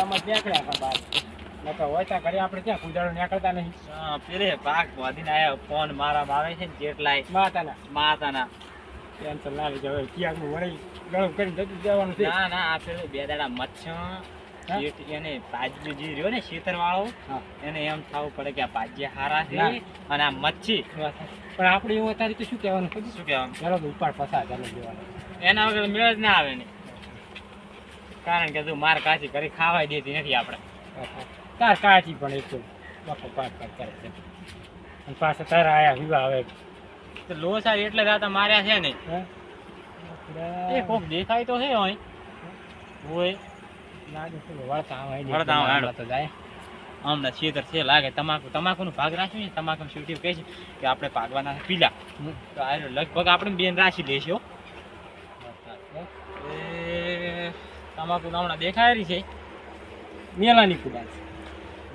એમાં નીકળ્યા હતા બાર નતો હોય ત્યાં ઘરે આપણે ત્યાં કુંજાળો નીકળતા નહીં. પેલે ભાગ વાદીને આયા ફોન મારામાં આવે છે ને જેટલાય માતાના ટેન્શન ના લીધે હવે ક્યાંકનું વળી ગળું કરીને જતું જવાનું છે. ના ના આ પેલો બે દાડા મચ્છ એને પાજ્યો જે રહ્યો ને શેતર વાળો એને એમ થવું પડે કે આ પાજ્યા હારા છે અને આ મચ્છી. પણ આપણે એવું અત્યારે તો શું કહેવાનું શું કહેવાનું ચાલો તો ઉપાડ પસાર ચાલો દેવાનું એના વગર મેળ જ ના આવે ને. કારણ કે તું માર કાચી કરી ખાવાય દેતી નથી આપણે. તાર કાચી પણ એક તો બાપો પાક પાક કરે છે અને પાછા તારા આયા વિવાહ આવે તો લોસા એટલે દાતા માર્યા છે ને એ કોક દેખાય તો છે હોય હોય લાગે છે વળતા વળતા આવે તો જાય હમણાં છેતર છે લાગે. તમાકુનો ભાગ રાખ્યો ને તમાકુ શૂટિંગ કહે છે કે આપણે ભાગવાના છે પીલા તો આ લગભગ આપણે બેન રાશી લેશે હો. એ તમાકુ હમણાં દેખાય રહી છે મેલાની કુડા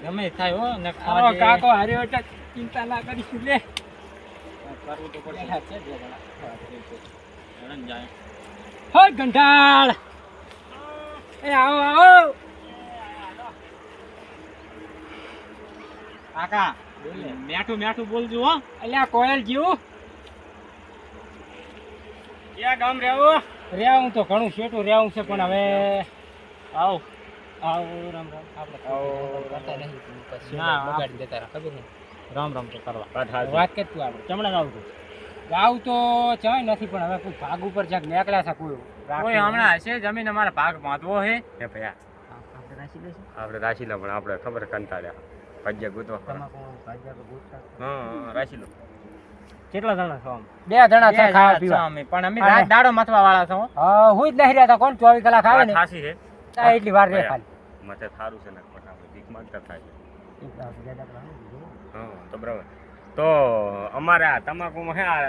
ગમે થાય હો ને કાકો હાર્યો એટલે ચિંતા ના કરીશું લે કરવું તો પડશે જાય. હો ગંઢાળ એ આવો આવો કાકા મેઠું મેઠું બોલજો હો. અલ્યા કોયલ જીવ ક્યાં ગામ રહેવું રેવું તો ઘણું શેઠું રેવું છે પણ હવે આવ આવો રામ રામ આપણે કરતા નહીં પછી બગાડી દેતા રહે ખબર નહીં. રામ રામ તો કરવા વાત કે તું આપણે ચમડા ગાવ તું ગાવ તો ચાય નથી પણ હવે કોઈ ભાગ ઉપર જ્યાંક નીકળ્યા છે કોઈ હમણાં હશે જમીન અમારા ભાગ બાંધવો હે ભૈયા આપણે રાશી લઈશું આપણે રાશી લો પણ આપણે ખબર કંટાળ્યા ભાગ્યા ગોતવા હા રાશી લો. કેટલા જણા છો? બે જણા છે ખાવા પીવા પણ અમે રાત દાડો મથવા વાળા છો. હા હું જ નહીં રહેતા કોણ 24 કલાક આવે ને ખાસી છે એટલી વાર રે ખાલી મતે થારું છે ને ફટાફટ ભીખ માંગતા થાય છે. હા તો બરાબર. તો અમારે આ તમાકુમાં હે આ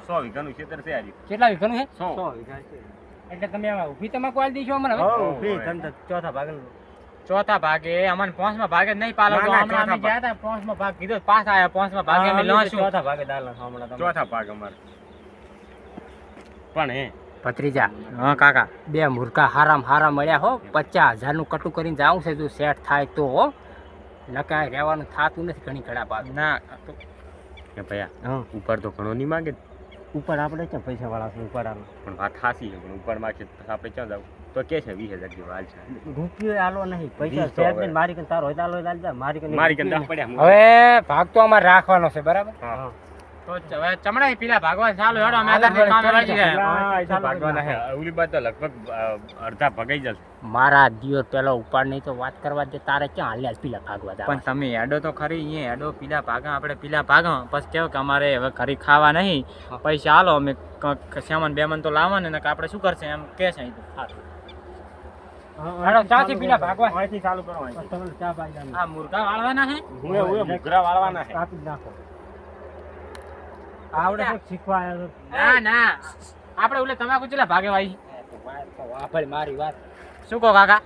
100 વીઘાનું ખેતર છે આજે. કેટલા વીઘાનું છે? 100 વીઘા છે. એટલે તમે ઊભી તમાકુ આલી દઈશું અમને હવે? ઊભી તમે ચોથા ભાગે ચોથા ભાગે અમને 5મા ભાગે જ નહીં પાલો. હમણાં અમે ગયા હતા 5મા ભાગ કીધો પાસ આયા 5મા ભાગે અમે લઈશું. ચોથા ભાગે દાલ હમણાં તમે ચોથા ભાગ અમારે પણ હે ભત્રીજા હા કાકા બે મૂર્ખા હારા મળ્યા હો 50,000 નું કટુ કરીને જાવું છે જો સેટ થાય તો હો નકાય રહેવાનું થાતું નથી ઘણી ઘડા પાક ના કે ભૈયા ઉપર તો ઘણો નહીં માંગે ઉપર આપણે ક્યાં પૈસા વાળા છે ઉપર આવે પણ વાત ખાસી છે પણ ઉપર માંગે તો આપણે ક્યાં જાવ તો કે છે 20,000 જેવો હાલ છે. રૂપિયો આલો નહીં પૈસા 20 તો સેટ હવે. ને મારી કન તારો હોય તાલો હોય જા મારી કન મારી કન 10 પડ્યા હવે ભાગ તો અમારે રાખવાનો છે બરાબર હા તો હવે ચમડા પીલા ભાગવાન ચાલુ હેડો અમે આધાર કામ રાખી ગયા. હા ભાગવાના હે ઓલી બાદ તો લગભગ અડધા ભગાઈ જશે. મારા દિવસ પેલો ઉપાડ નહીં તો વાત કરવા દે તારે ક્યાં હાલ્યા પીલા ભાગવા દે પણ તમે હેડો તો ખરી અહીંયા હેડો પીલા ભાગા આપણે પીલા ભાગા પછી કેવું કે અમારે હવે ખરી ખાવા નહીં પૈસા હાલો અમે સામાન બેમાન તો લાવવાને ને આપણે શું કરશે એમ કે છે હાલો ચાથી પીલા ભાગવા અહીંથી ચાલુ કરો તમે ચા પાઈ આ મુર્ગા વાળવાના હે હુએ મુગરા વાળવાના છે. કાપી નાખો આવડે શું શીખવા આવ્યો ના ના આપણે ઓલે તમાકુ ચેલા ભાગે વાઈ વાપર મારી વાત શું કહો કાકા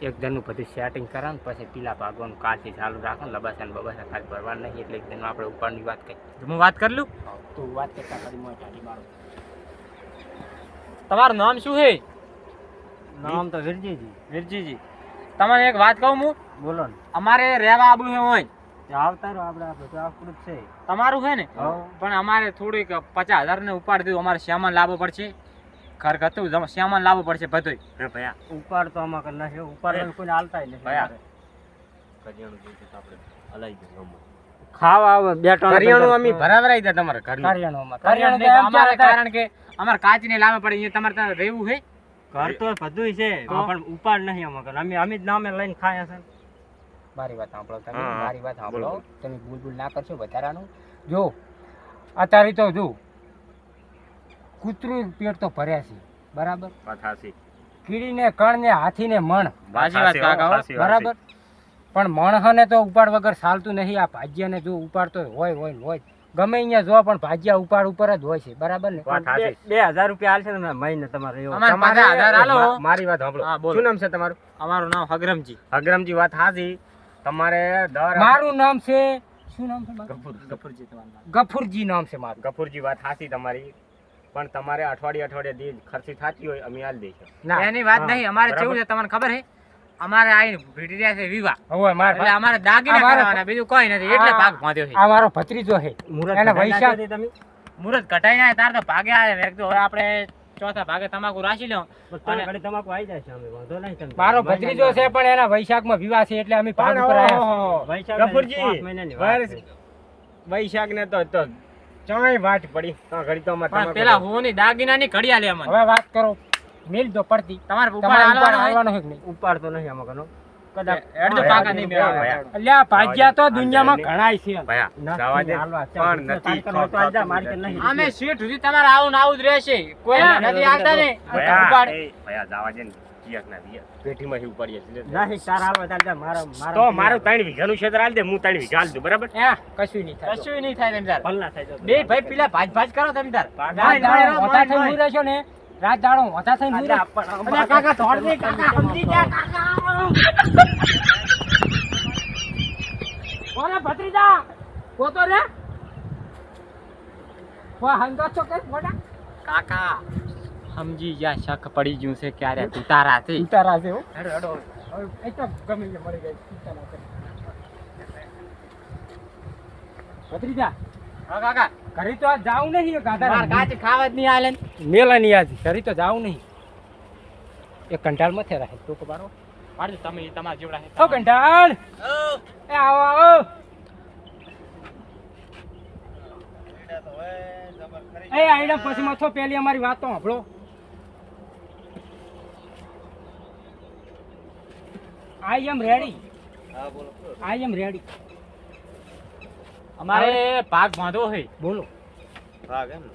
એક દરનું બધું સેટિંગ કરા ને પછી પીલા ભાગવાનું કાલથી ચાલુ રાખો ને લબાસા ને બબાસા ખાલી ભરવાનું નહીં એટલે એક દરનું આપણે ઉપરની વાત કરી હું વાત કરી લઉં તું વાત કરતા કરી મોય ટાડી મારો તમારું નામ શું છે? નામ તો વિરજીજી વીરજીજી તમને એક વાત કહું હું બોલો ને અમારે રહેવા આબુ હે હોય આવતા રહો આપણે બધું આપણું જ છે તમારું છે ને હા. પણ અમારે થોડીક 50,000 ને ઉપાડ દીધું અમારે સામાન લાવવો પડશે ઘર ઘતું સામાન લાવવો પડશે બધું. હે ભૈયા ઉપાડ તો આમાં કરી નાખ્યો ઉપાડ તો કોઈને હાલતા નથી ભૈયા કરિયાણું જોઈતું તો આપણે હલાઈ ગયું ખાવા આવે બે ત્રણ કરિયાણું અમે ભરાવરાઈ દે તમારે ઘરનું કરિયાણું કરિયાણું અમારે કારણ કે અમારે કાચને લાવવા પડે અહીંયા તમારે ત્યાં રહેવું છે. ઘર તો બધું છે પણ ઉપાડ નહીં આમાં અમે જ નામે લઈને ખાયા છે. મારી વાત સાંભળો તમે હા, મારી વાત સાંભળો બોલો. તમે બુલબુલ ના કરશો વધારાનું જો અત્યારે તો જો કૂતરું પેટ તો ભર્યા છે બરાબર વાત હાસી કીડીને કણને હાથીને મણ સાચી વાત કાકા હો. બરાબર પણ મણહને તો ઉપાડ વગર ચાલતું નહીં. આ ભાજ્યાને જો ઉપાડતો હોય હોય ને હોય ગમે અહીંયા જો પણ ભાજ્યા ઉપાડ ઉપર જ હોય છે બરાબર ને વાત હાચી. 2,000 રૂપિયા હાલશે ને મહિને તમારે અમારે 50,000 હાલો. મારી વાત સાંભળો હા, બોલો. શું નામ છે તમારું? અમારું નામ હગરમજી. અગ્રમજી વાત હાજી તમારે દર મારું નામ છે શું નામ છે મારું? ગફુરજી તમારું નામ. ગફુરજી નામ છે મારું. ગફુરજી વાત હાસી તમારી પણ તમારે અઠવાડિયે દી ખર્ચી થતી હોય અમે હાલ દઈશું. ના એની વાત હા, નહીં અમારે બરાબર. કેવું છે તમને ખબર છે અમારે આઈને ભીડી રહ્યા છે વિવાહ હવે માર એટલે અમારે દાગીના અમારે- કરવાના બીજું કોઈ નથી એટલે ભાગ બાંધ્યો છે આ મારો ભત્રીજો છે એને વૈશાખ મુહૂર્ત કટાઈ ના તાર તો ભાગે આવે મેં કીધું હવે આપણે ચોથા ભાગે તમાકુ રાખી લો મારો ભત્રીજો છે પણ એના વૈશાખમાં વિવાહ છે એટલે અમે ભાગ ઉપર આવ્યા ગફુરજી વૈશાખ ને તો ચાય વાટ પડી તો ઘડી તો અમારે પણ પેલા હોની દાગીનાની ઘડિયા લે અમને હવે વાત કરો મિલ દો પડતી તમારે તમારે ઉપાડ ઉપાડ હાલવાનો હોય? હાલવાનો છે કે નહીં ઉપાડતો નહીં આમાં ઘણો હેડજો કાકા નહીં મેળવે. ભયા. અલ્યા ભાગ્યા તો દુનિયામાં ઘણાય છે ભયા જવા દે પણ નથી અમે સીટ સુધી તમારે આવું ને આવું જ રહેશે કોઈ નથી આવતા ને ભયા ઉપાડ. ભયા જવા દે ને કિયાક ના દિયા પેટીમાં થી ઉપાડીએ છીએ નહીં તો મારું 3 વીઘાનું ક્ષેત્ર આલ દે હું 3 વીઘા આલ દઉં બરાબર કશું નહીં થાય કશું નહીં થાય તેમ તાર બે ભાઈ પેલા ભાજ ભાજ કરો તેમ તાર રાત દાડો હોતા થઈને ઊભી રહેશો ને રાત દાડો હોતા થઈને ઊભી રહેશો. અલ્યા કાકા થોડ દે કાકા સમજી ગયા કાકા ઓરે ભત્રીજા પોતો રે વા હંગા છો કે મોટા કાકા સમજી ગયા શક પડી ગયું છે ક્યારે ઉતારા છે ઉતારા છે હો હેડો હેડો હવે એ તો ગમે તે મરી ગઈ ચિંતા ના કરી ભત્રીજા હા કાકા ઘરે તો આજ જાવું નહીં એ માર ગાધા કાચી ખાવા જ નહીં આલે ને. મેલા નહીં આજ ઘરે તો જાવું નહીં એ કંટાળ મથે રાખે તું કે બારો પાડજો તમે તમારા જેવડા છે. ઓ કંટાળ એ આવો આવો એ આઈડા પછી મથો પેલી અમારી વાત તો સાંભળો આઈ એમ રેડી આઈ એમ રેડી અમારે ભાગ બાંધવો હોય બોલો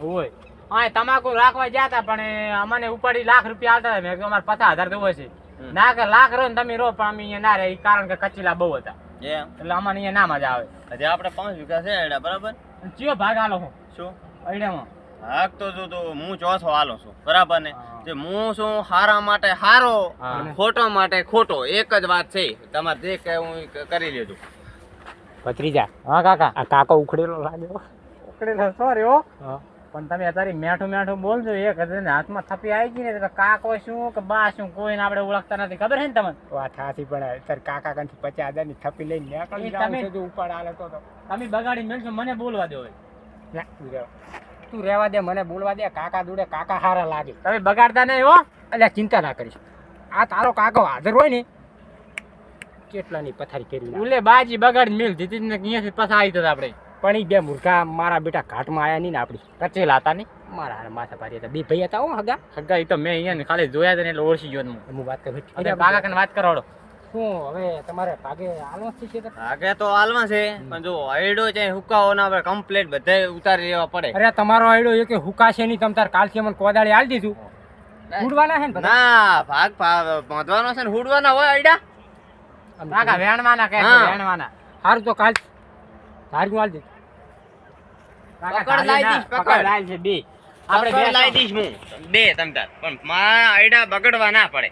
હોય હા તમાકુ રાખવા ગયા હતા પણ અમને ઉપાડી ₹1,00,000 આલતા હતા. મેં કીધું અમારે 50,000 દેવો છે ના કે લાખ રહો ને તમે રહો પણ અમે અહીંયા ના રહે કારણ કે કચીલા બહુ હતા એટલે અમને અહીંયા ના મજા આવે. આપણે 5 વીઘા છે આયડા બરાબર અને ચિયો ભાગ આલો હું શું અઈડામાં હાક તો જો તો હું ચોથો આલો છું બરાબર ને હા. તે હું શું હારા માટે હારો હા. ખોટો માટે ખોટો એક જ વાત છે તમારે જે કહેવું એ કરી લેજો ભત્રીજા હા કાકા આ કાકો ઉખડેલો લાગ્યો ઉકળેલા સોરી હો હા પણ તમે અત્યારે મેઠું મેઠું બોલજો એક હજાર હાથમાં થપી આવી ગઈ ને તો કાકો શું કે બા શું કોઈને આપણે ઓળખતા નથી ખબર છે ને તમને વાત સાચી પણ તાર કાકા કંથી 50,000 ની થપ્પી લઈને નીકળી એ જાવ તમે- છે જો ઉપાડ આલે તો તમે બગાડી મેળશો મને બોલવા દો હવે. ના, તું રહેવા દે મને બોલવા દે કાકા દુડે કાકા હારા લાગે તમે બગાડતા નહીં હો એટલે ચિંતા ના કરીશ આ તારો કાકો હાજર હોય ને કેટલાની પથારી કરી નાખે. ઉલે બાજી બગાડી મેળ દીધી ને અહીંયાથી પાછા આવી જતા આપણે પણ ઈ બે મૂર્ખા મારા બેટા ઘાટમાં આયા નહીં ને આપડી કચેલા હતા નહીં મારા હારે માથા ભારી હતા બે ભાઈ હતા હો હગા સગા ઈ તો મેં અહીંયા ખાલી જોયા હતા ને એટલે ઓળખી ગયો હું હું વાત કરું હવે કાકા કને વાત કરાવડો શું હવે તમારે ભાગે આલો છે કે આગે તો હાલમાં છે પણ જો આયડો છે હુકાઓ ના આપણે કમ્પ્લીટ બધે ઉતારી લેવા પડે અરે તમારો આઈડો એ કે હુકાશે નહીં તમ તાર કાલથી અમને કોદાળી આલી દીધું ઉડવાના છે ને બધા ના ભાગ બાંધવાનો છે ને હુડવાના હોય આયડા કાકા વેણવાના કહે છે, હા. વેણવાના સારું તો કાલ ધાર્યું આલી દીધું કાકા પકડ લાઈ દઈશ, પકડ પકડ. લાઈ છે બે આપણે બે લાવી દઈશ હું બે તમ તાર પણ મારા આયડા બગડવા ના પડે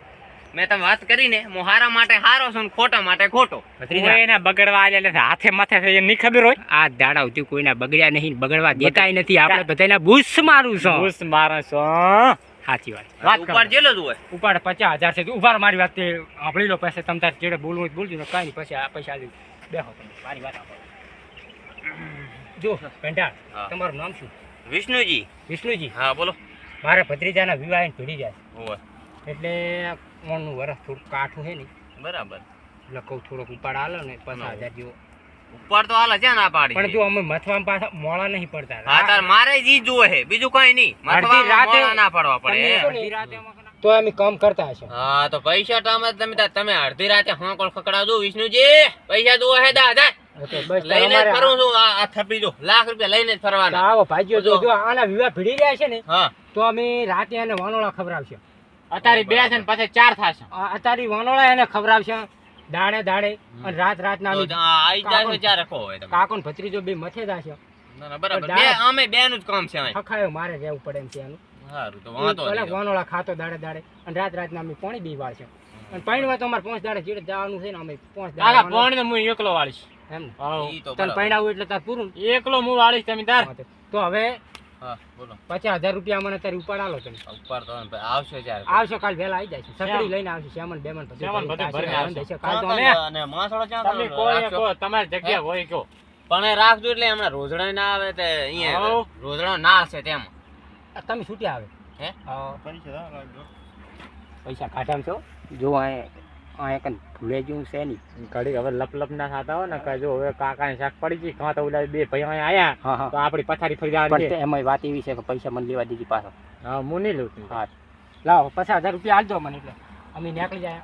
મેં તમે વાત કરીને હું હારા માટે હારો છું ને ખોટા માટે ખોટો કોઈને બગડવા આલે એટલે હાથે માથે છે નહીં ખબર હોય આ દાડા સુધી કોઈના બગડ્યા નહીં બગડવા દેતાય નથી આપણે બધાના બૂસ મારું છું ઘૂસ મારો છો સાચી વાત વાત કરો. ઉપર જેલો જ હોય ઉપાડ 50,000 છે તું ઉભાર મારી વાત તે સાંભળી લો પાસે તમ તાર જેડે બોલવું હોય તો બોલજો ને કાંઈ નહીં પછી આ પૈસા આલી બેહો તમે મારી વાત સાંભળો જો પેંટા હા. તમારું નામ શું વિષ્ણુજી વિષ્ણુજી હા બોલો મારા ભત્રીજાના વિવાહ એને ભીડી જાય હોય એટલે મોણનું વરસ થોડું કાઠું છે ને બરાબર એટલે કહું થોડોક ઉપાડ આલો ને 50,000 જેવો ઉપર તો હાલ જ્યાં ના પાડી પણ જો અમે મથવામાં પાછા મોળા નહીં પડતા હા તાર મારે જ ઈ જોવે છે બીજું કઈ નહીં અડધી રાતે- મોડા ના પાડવા પડે અડધી રાતે તો અમે કામ કરતા હશે હા તો પૈસા તો અમે તમે અડધી રાતે હોંકળ ખકડાવજો વિષ્ણુજી પૈસા જોવે છે 10,000 તો બસ તો લઈને જ અમારે ફરું છું આ થપી જો ₹1,00,000 લઈને જ તો ફરવાના આવો ભાઈઓ જો જો આના વિવાહ ભીડી રહ્યા છે ને હા તો અમે રાતે એને વાનોળા ખવડાવશે અત્યારે બે છે ને પછી 4 થશે અત્યારે વાનોળા એને ખવડાવશે દાડે દાડે અને રાત રાતના તો અમે આઈ જાય છે ચાર રખો હોય તમે કાકો ને ભત્રીજો બે મથે જાશે ના, ના, બરાબર તો બે દાડા- અમે બેનું જ કામ છે અહીં. હખાયો મારે રહેવું પડે એમ છે એનું સારું તો વાંધો પેલા નહીં. વાનોળા ખાતો દાડે દાડે અને રાત રાતના અમે પાણી બી વાળશે અને પાણીમાં તો અમારે 5 દાડે ચીડે જવાનું છે ને અમે 5 કાકા દાડે પોણ ને હું એકલો વાળીશ એમ ને ઈ તો તને બરાબર. પૈણાવું એટલે તાર પૂરું એકલો હું વાળીશ તમે તાર તો હવે હા બોલો 50,000 રૂપિયા મને અત્યારે ઉપાડ આલો તમે. ઉપર તો ને ભાઈ આવશે ત્યારે આવશે કાલ વહેલા આવી જાય છે. સકડી લઈને આવશે. શ્યામન બેમન બધું શ્યામન બધું ભરીને આવશે. આવશે. કાલ તો અમે અને માસડો ક્યાં તમે તમે કોઈ રાખશો? કહો, તમારી જગ્યા હોય કહો. પણ એ રાખજો એટલે હમણાં રોજડા ના આવે તે અહીંયા હઉ. રોજડા ના હશે તેમાં તમે છૂટી આવે. હે? હા. પૈસા રાખજો. પૈસા ખાટામ છો જો આ એક ભૂલે જેવું છે નહીં. ઘડી હવે લપ ના થતા હોય ને કે જો હવે કાકાની શાક પડી ગઈ કાં તો ઓલા બે ભાઈ અહીંયા આયા હા હા તો આપણી પથારી ફરી પણ જવાની તે છે. એમાં વાત એવી છે કે પૈસા મને લેવા દીધી પાછો. હા હું નહીં લઉં છું. હા લાવો 50,000 રૂપિયા આલજો મને એટલે અમે નીકળી જાય.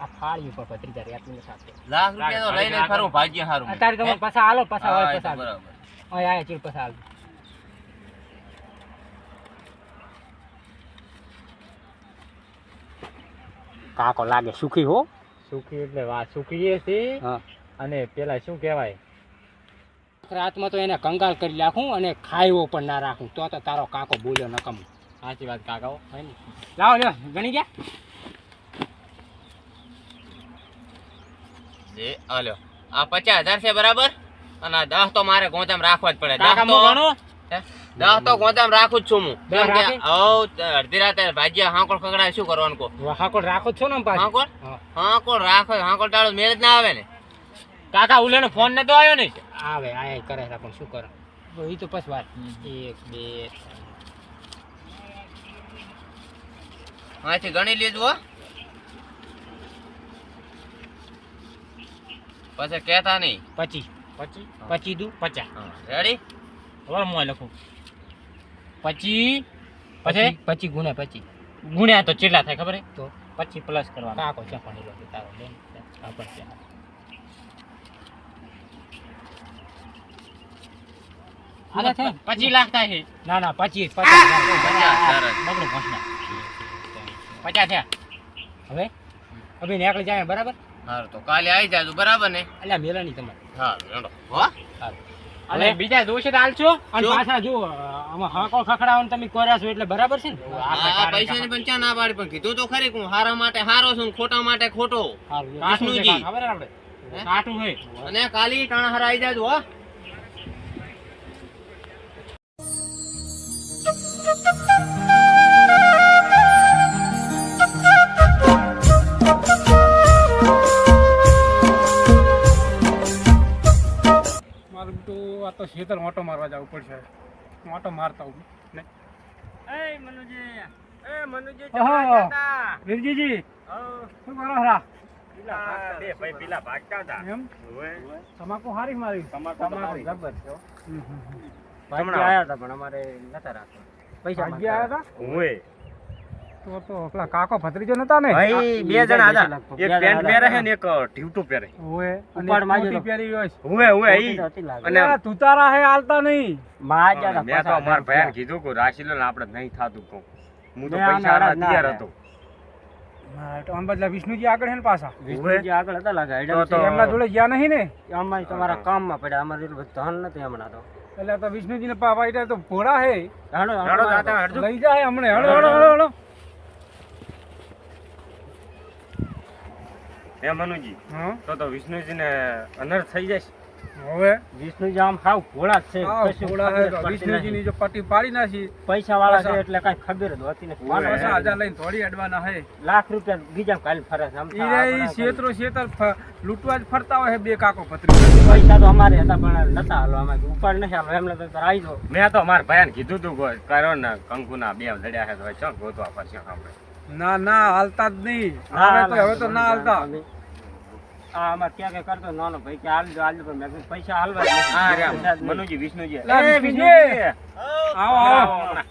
આ ફાળી ઉપર 35,000 આટલું સાથે લાખ રૂપિયા તો લઈને ફરું ભાગ્ય હારું અત્યારે તમે પાછા આલો પાછા હા, હોય એ તો પાછા બરાબર. આયા ચીડ પાછા આલજો. કાકો લાગે સુખી હો. સુખી એટલે વાત સુખીએ છીએ હા અને પેલા શું કહેવાય રાતમાં તો એને કંગાલ કરી નાખું અને ખાયો પણ ના રાખું તો તારો કાકો બોલ્યો નકમ. સાચી વાત કાકાઓ. હોય ને લાવો લ્યો ગણી ગયા. જે આલ્યો આ 50,000 છે બરાબર અને આ 10 તો મારે ગોદામ રાખવા જ પડે. કાકા 10 તો હું ગણું? હે? 10 તો ગોદામ રાખું જ છું હું. દસ કેમ કે રાખી? અડધી રાતે ભાગ્યા હાંકોળ ખગડાય શું કરવાનું કો? હાકોડ રાખો જ છો ને આમ પાછું. હાંકોળ હા. હાંકોળ રાખો હાંકોળ ટાળો મેળ જ ના આવે ને. કાકા ઉલેનો ફોન નતો આવ્યો ને? આવે આયા કરે છે પણ શું કરે એ તો પછી વાત. 1 2 અહીંથી ગણી લેજો હો. પછી કહેતા નહીં. 25 25 દુ 50 રેડી? હવે હું લખું 25 પછી 25 ગુણ્યા 25 ગુણ્યા તો કેટલા થાય ખબર હે? તો 25 પ્લસ કરવાના. કાકો છે પણ લો તારો બેન આ પણ છે. આના થાય 25 લાખ થાય છે. ના ના 25 બગડો પહોંચના 50 થયા. હવે હવે નીકળી જાય બરાબર. હારું તો કાલે આવી જાજો બરાબર ને? અલ્યા મેલા નહીં તમારે. હા રેડો હો. અને બીજા દોષે હાલશો અને શું? પાછા જો આમાં હાકો ખખડાવવાનું તમે કર્યા છો એટલે બરાબર છે ને. આ પૈસાની પણ ચા ના પાડી પણ કીધું તો ખરી કે હું હારા માટે હારો છું ને ખોટા માટે ખોટો. સારું કાઠું છે વિષ્ણુજી. ખબર હે આપણે હે? કાઠું હે. અને કાલી ટાણા હારા આવી જાજો હો. મારું તો આ તો ખેતર ઓટો મારવા જવું પડશે. ઓટો મારતા હું ને. એ મનુજી ઓહો, વીરજીજી શું કરો છો? બે ભાઈ પેલા ભાગતા હતા. એમ ઓય. તમાકુ હારી મારી. તમાકુ તો હારી. જબર છે હો. હમણાં આયા હતા પણ અમારે નતા રાખવા પૈસા ભાગ્ય આયા હતા ઓય. તો પેલા કાકો ભત્રીજો નતા ને? ભાઈ બે જણા હતા. એક પેન્ટ પહેરે છે ને એક ઢીવટું પહેરે. ઓએ અને ઉપાડ માર્યો મોટી તો. પહેરી હોય છે. ઓય ઈ. અને અલ્યા, તુતારા હે હાલતા નહીં. મેં તો મારા ભાઈને કીધું કે રાશી લો ને આપણે નહીં થાતું કહું. હું તો મેં આને પૈસા હરાજ ના તૈયાર આપ્યા. હતો. હા, તો આમ બદલા વિષ્ણુજી આગળ હે ને પાછા. વિષ્ણુજી આગળ હતા લાગે તો- એમના જોડે ગયા નહીં ને? અમારે તમારા કામમાં પડ્યા અમારે એટલું બધું ધન નથી હમણાં તો. એટલે તો વિષ્ણુજીને પાપા એટલે તો ભોળા હે. હાલો, હાલો જાતા હરજો. લઈ જાય હમણે. હળો હળો હળો હળો. હે મનુજી હા તો વિષ્ણુજીને અનર્થ થઈ જશે. હવે વિષ્ણુજી આમ ખાવ ભોળા જ છે આવ કશું ભોળા હે ખબર જ તો પડતી વિષ્ણુજીની નથી. જો પટ્ટી પાડી નાખી પૈસા વાળા છે પાછા- એટલે કઈ ખબર જ હોતી નથી. ઓય. પાછા હજાર લઈને થોડી અડવાના હે. લાખ રૂપિયા બીજા કાલે ફરે છે. આમ ઈ થાય રે ઈ આપણા શેતરો શેતર લૂંટવા જ ફરતા હોય બે કાકો પત્રી. પૈસા તો અમારે હતા પણ નતા હાલો અમારે ઉપાડ નથી હાલો એમને તો આવી જાઓ. મેં તો મારા ભાઈને કીધું તું કે કરો ને કંકુના બે લડ્યા છે તો હવે ચો ગોતવા પડશે આપણે. ના ના હાલતા જ નહીં. હવે તો ના હાલતા. આ અમારે ક્યાં કે કરતો નાનો ભાઈ કે હાલજો હાલજો પણ મેં કીધું પૈસા હાલવા જ નથી. હા રે પૈસા જ નહીં. મનુજી વિષ્ણુજી લા, એ, વિષ્ણુજી. આવો આવો.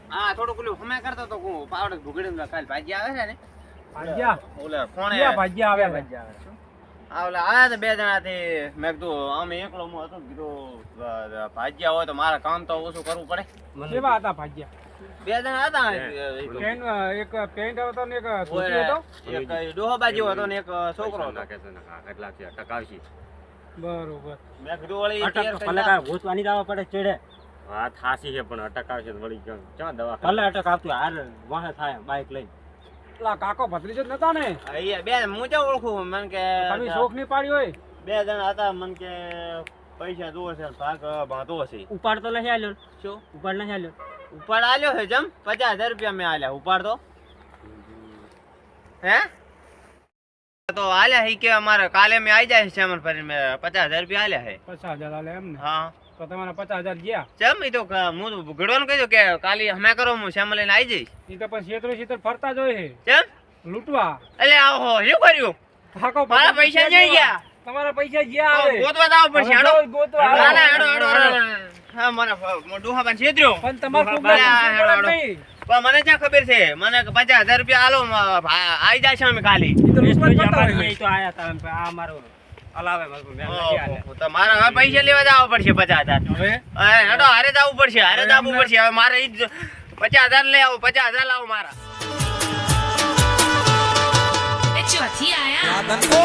હા થોડું પેલું હમે કરતો તો હું પાવડે ભૂગડીને કાલ ભાજી આવે છે ને ભાગ્યા ઓલે ફોને ક્યાં ભાગ્યા આવે છે? આ ઓલા આયા તો બે જણા થી મેં કીધું અમે એકલો હું હતો કીધું ભાજ્યા હોય તો મારે કામ તો ઓછું કરવું પડે. કેવા હતા ભાગ્યા? બે જણા હતા એક પેન્ટ હતો ને એક ધોતી હતો. એક ડોહો બાજુ હતો ને એક છોકરો હતો. નાખે છે ને હા, કેટલા છે ટકાવશી. બરોબર. મેં કીધું વળી અટક તેર ભલે કરી કાંઈ ગોતવાની જ આવવા પડે ચડે હા થાસી છે પણ અટકાવશે તો વળી ક્યાં દવા ભલે અટક આવતું હાર વાહે થાય બાઈક લઈને. પેલા કાકો ભત્રીજો જ નતા ને? અહીંયા બે હું જ ઓળખું મને કે તમે શોખ ની પાડી હોય. બે જણા હતા મને કે પૈસા જોવે છે ભાગ બાંધવો છે ઉપાડ તો નથી આલ્યો શું ઉપાડ નથી આલ્યો ઉપાડ આલ્યો છે જમ 50,000 રૂપિયા મેં આલ્યા ઉપાડ તો હે તો આલ્યા હી કે અમારે કાલે મેં આવી જાય છે અમર પર મેં 50,000 રૂપિયા આલ્યા છે 50,000 આલે એમ ને હા તો તમારા 50,000 ગયા જમ ઈ તો હું ગડવાનું કહ્યું કે કાલે અમે કરો હું શ્યામ લઈને આવી જઈશ એ તો પણ છેતરો ફરતા જ હોય છે જમ લૂંટવા એટલે આવો શું કર્યું થાકો મારા પૈસા જઈ ગયા તમારા પૈસા ગયા આવે ગોતવા જાવ પડશે હવે હેડો જાઓ ગોતવા. ના ના હેડો હા મને ડોહા પણ છેતર્યો પણ તમારે ખૂબ હેડો, લાગે હેડો, છે, હેડો. નહીં. પણ મને ક્યાં ખબર છે મને 50,000 રૂપિયા આલો આવી જાય છે અમે ખાલી એ તો લૂંટવા જ કરતા હોય. એ તો આયા તા આ મારો હલાવે મારો મેં નથી આલ્યા તો મારે હવે પૈસા લેવા જવા પડશે 50,000 હવે હેડો હારે જવું પડશે હારે જવું પડશે હવે મારે ઈ જ 50,000 લઈ આવો 50,000 લાવો મારા ચોથી આયા